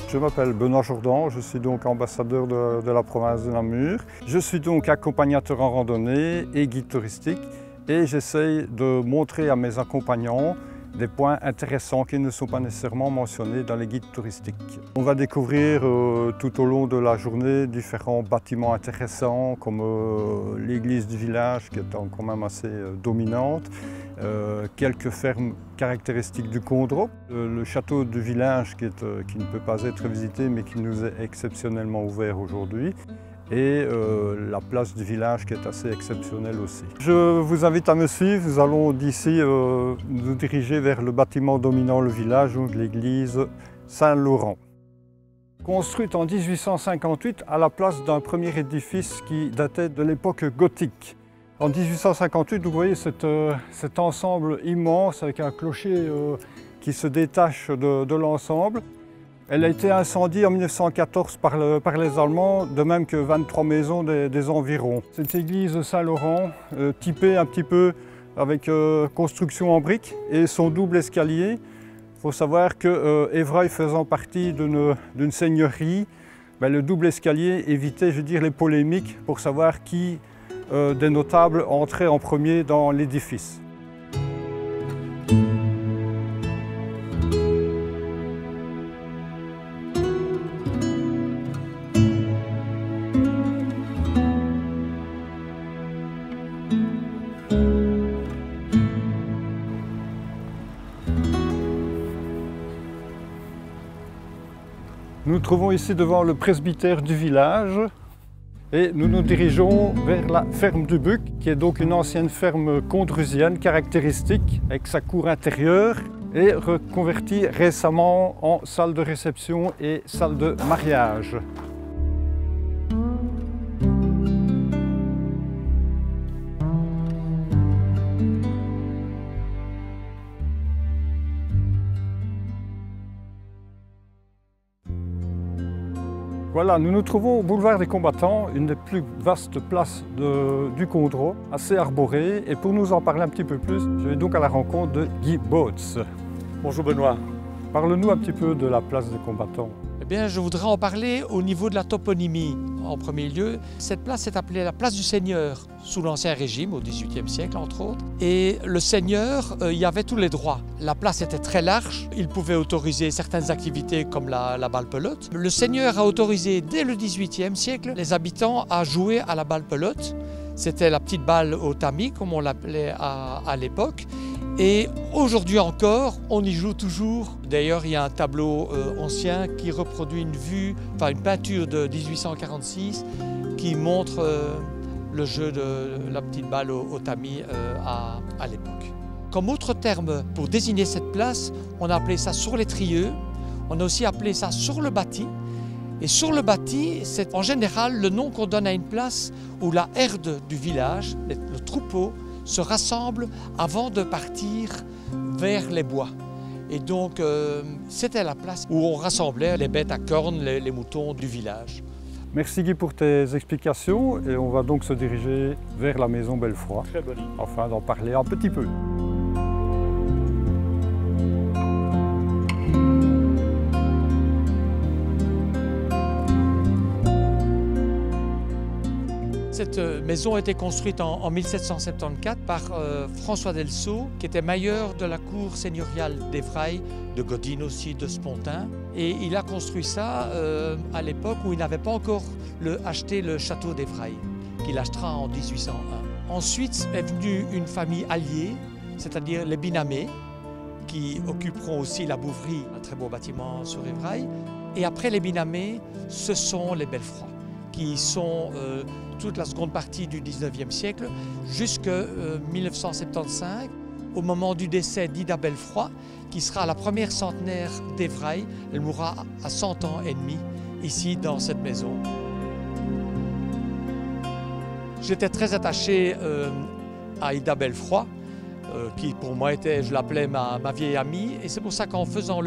Je m'appelle Benoît Jourdan, je suis donc ambassadeur de la province de Namur. Je suis donc accompagnateur en randonnée et guide touristique et j'essaye de montrer à mes accompagnants des points intéressants qui ne sont pas nécessairement mentionnés dans les guides touristiques. On va découvrir tout au long de la journée différents bâtiments intéressants comme l'église du village qui est quand même assez dominante, quelques fermes caractéristiques du Condro, le château du village qui ne peut pas être visité mais qui nous est exceptionnellement ouvert aujourd'hui, et la place du village qui est assez exceptionnelle aussi. Je vous invite à me suivre, nous allons d'ici nous diriger vers le bâtiment dominant le village, donc l'église Saint-Laurent. Construite en 1858 à la place d'un premier édifice qui datait de l'époque gothique. En 1858, vous voyez cet ensemble immense avec un clocher qui se détache de l'ensemble. Elle a été incendiée en 1914 par les Allemands, de même que 23 maisons des environs. Cette église Saint-Laurent, typée un petit peu avec construction en briques et son double escalier. Il faut savoir que Évreuil faisant partie d'une seigneurie, le double escalier évitait, je veux dire, les polémiques pour savoir qui des notables entrait en premier dans l'édifice. Nous nous trouvons ici devant le presbytère du village et nous nous dirigeons vers la ferme du Buc, qui est donc une ancienne ferme condrusienne caractéristique avec sa cour intérieure et reconvertie récemment en salle de réception et salle de mariage. Voilà, nous nous trouvons au boulevard des Combattants, une des plus vastes places du Condro, assez arborée. Et pour nous en parler un petit peu plus, je vais donc à la rencontre de Guy Botz. Bonjour Benoît. Parle-nous un petit peu de la place des Combattants. Eh bien, je voudrais en parler au niveau de la toponymie. En premier lieu, cette place est appelée la place du Seigneur, sous l'Ancien Régime, au XVIIIe siècle entre autres. Et le Seigneur, il y avait tous les droits. La place était très large, il pouvait autoriser certaines activités comme la balle-pelote. Le Seigneur a autorisé dès le XVIIIe siècle les habitants à jouer à la balle-pelote. C'était la petite balle au tamis, comme on l'appelait à l'époque. Et aujourd'hui encore, on y joue toujours. D'ailleurs, il y a un tableau ancien qui reproduit une peinture de 1846 qui montre le jeu de la petite balle au tamis à l'époque. Comme autre terme pour désigner cette place, on a appelé ça sur les trieux, on a aussi appelé ça sur le bâti. Et sur le bâti, c'est en général le nom qu'on donne à une place où la herde du village, le troupeau, se rassemble avant de partir vers les bois. Et donc, c'était la place où on rassemblait les bêtes à cornes, les moutons du village. Merci Guy pour tes explications et on va donc se diriger vers la maison Belfroy, afin d'en parler un petit peu. Cette maison a été construite en 1774 par François Delceau, qui était mailleur de la cour seigneuriale d'Évreuil, de Godine aussi, de Spontin. Et il a construit ça à l'époque où il n'avait pas encore acheté le château d'Évreuil, qu'il achètera en 1801. Ensuite est venue une famille alliée, c'est-à-dire les Binamé, qui occuperont aussi la Bouverie, un très beau bâtiment sur Évreuil. Et après les Binamé, ce sont les Belfroy, qui sont toute la seconde partie du 19e siècle jusqu'en 1975, au moment du décès d'Ida Belfroy, qui sera la première centenaire d'Évreuil. Elle mourra à 100 ans et demi, ici dans cette maison. J'étais très attaché à Ida Belfroy, qui pour moi était, je l'appelais ma vieille amie. Et c'est pour ça qu'en écrivant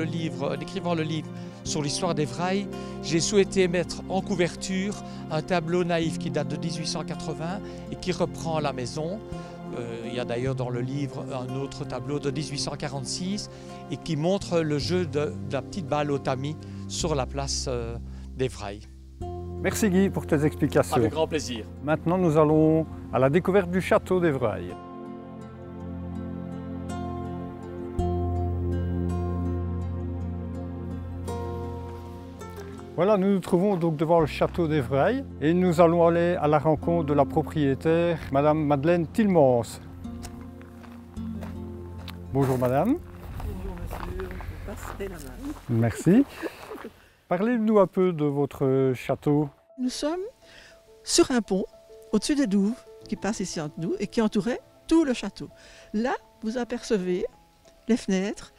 le livre sur l'histoire d'Évreuil, j'ai souhaité mettre en couverture un tableau naïf qui date de 1880 et qui reprend la maison. Il y a d'ailleurs dans le livre un autre tableau de 1846 et qui montre le jeu de la petite balle au tamis sur la place d'Évrailles. Merci Guy pour tes explications. Avec grand plaisir. Maintenant, nous allons à la découverte du château d'Évrailles. Voilà, nous nous trouvons donc devant le château d'Évrailles et nous allons aller à la rencontre de la propriétaire, Madame Madeleine Tilmans. Bonjour Madame. Bonjour monsieur, je passerai la main. Merci. Parlez-nous un peu de votre château. Nous sommes sur un pont au-dessus des douves qui passe ici entre nous et qui entourait tout le château. Là, vous apercevez les fenêtres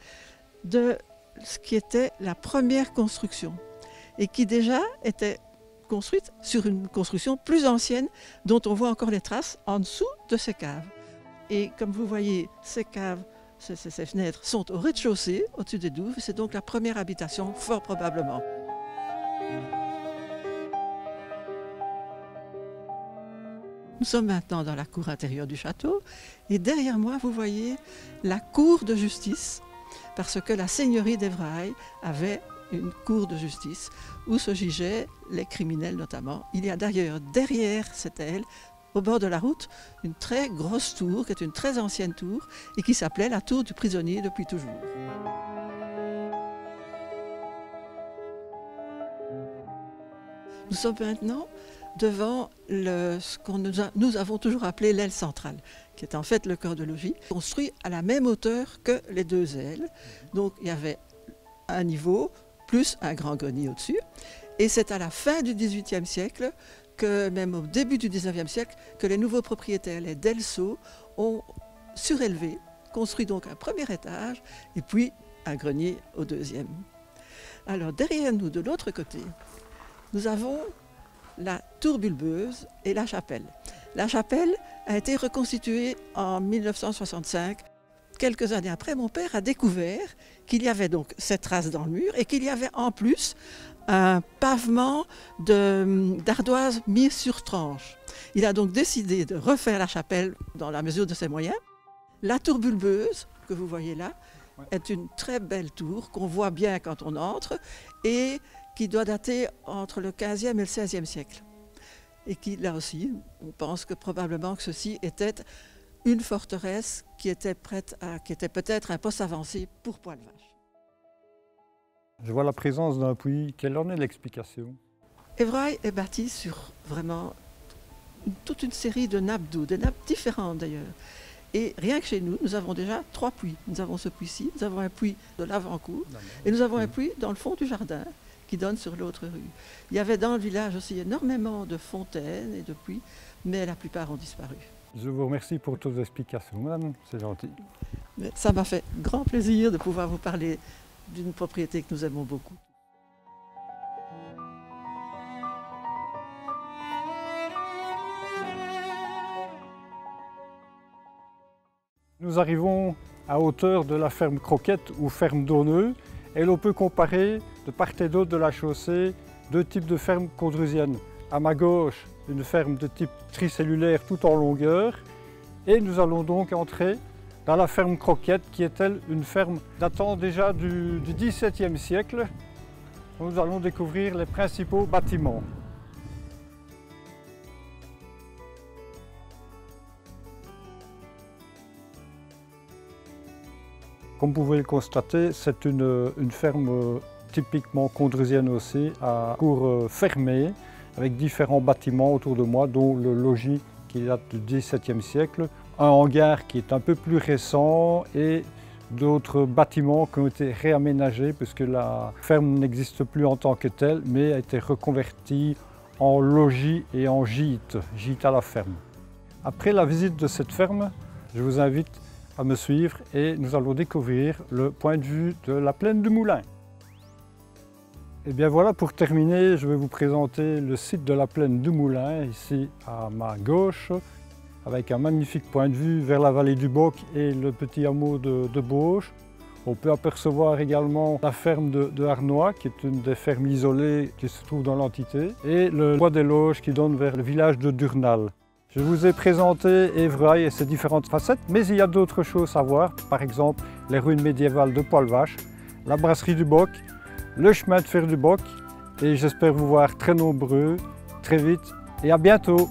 de ce qui était la première construction et qui déjà était construite sur une construction plus ancienne dont on voit encore les traces en dessous de ces caves. Et comme vous voyez, ces caves, ces fenêtres sont au rez-de-chaussée, au-dessus des douves. C'est donc la première habitation, fort probablement. Nous sommes maintenant dans la cour intérieure du château et derrière moi, vous voyez la cour de justice parce que la seigneurie d'Évrailles avait une cour de justice où se jugeaient les criminels notamment. Il y a d'ailleurs derrière cette aile, au bord de la route, une très grosse tour qui est une très ancienne tour et qui s'appelait la tour du prisonnier depuis toujours. Nous sommes maintenant devant ce que nous avons toujours appelé l'aile centrale, qui est en fait le cœur de logis, construit à la même hauteur que les deux ailes. Donc il y avait un niveau plus un grand grenier au-dessus. Et c'est à la fin du XVIIIe siècle, même au début du XIXe siècle, que les nouveaux propriétaires, les Delceau, ont surélevé, construit donc un premier étage et puis un grenier au deuxième. Alors derrière nous, de l'autre côté, nous avons la tour bulbeuse et la chapelle. La chapelle a été reconstituée en 1965. Quelques années après, mon père a découvert qu'il y avait donc cette trace dans le mur et qu'il y avait en plus un pavement d'ardoise mis sur tranche. Il a donc décidé de refaire la chapelle dans la mesure de ses moyens. La tour bulbeuse, que vous voyez là, est une très belle tour qu'on voit bien quand on entre et qui doit dater entre le 15e et le 16e siècle. Et qui, là aussi, on pense que probablement que ceci était une forteresse qui était peut-être un poste avancé pour poids de vache. Je vois la présence d'un puits. Quelle en est l'explication? Évrailles est bâti sur vraiment toute une série de nappes d'eau, des nappes différentes d'ailleurs. Et rien que chez nous, nous avons déjà 3 puits. Nous avons ce puits-ci, nous avons un puits de l'avant-cour et nous avons un puits dans le fond du jardin qui donne sur l'autre rue. Il y avait dans le village aussi énormément de fontaines et de puits, mais la plupart ont disparu. Je vous remercie pour toutes vos explications, madame, c'est gentil. Mais ça m'a fait grand plaisir de pouvoir vous parler d'une propriété que nous aimons beaucoup. Nous arrivons à hauteur de la ferme Croquette ou ferme d'Auneux et l'on peut comparer de part et d'autre de la chaussée 2 types de fermes condrusiennes. À ma gauche, une ferme de type tricellulaire tout en longueur et nous allons donc entrer dans la ferme Croquette qui est elle une ferme datant déjà du XVIIe siècle. Nous allons découvrir les principaux bâtiments. Comme vous pouvez le constater, c'est une ferme typiquement condrusienne aussi, à cour fermée, avec différents bâtiments autour de moi, dont le logis qui date du XVIIe siècle, un hangar qui est un peu plus récent et d'autres bâtiments qui ont été réaménagés puisque la ferme n'existe plus en tant que telle, mais a été reconvertie en logis et en gîte à la ferme. Après la visite de cette ferme, je vous invite à me suivre et nous allons découvrir le point de vue de la plaine du Moulin. Et bien voilà, pour terminer, je vais vous présenter le site de la plaine du Moulin, ici à ma gauche, avec un magnifique point de vue vers la vallée du Boc et le petit hameau de Bauge. On peut apercevoir également la ferme de Arnois, qui est une des fermes isolées qui se trouve dans l'entité, et le bois des Loges qui donne vers le village de Durnal. Je vous ai présenté Évrailles et ses différentes facettes, mais il y a d'autres choses à voir, par exemple les ruines médiévales de Poil-Vache, la brasserie du Boc, le chemin de fer du Boc et j'espère vous voir très nombreux, très vite et à bientôt.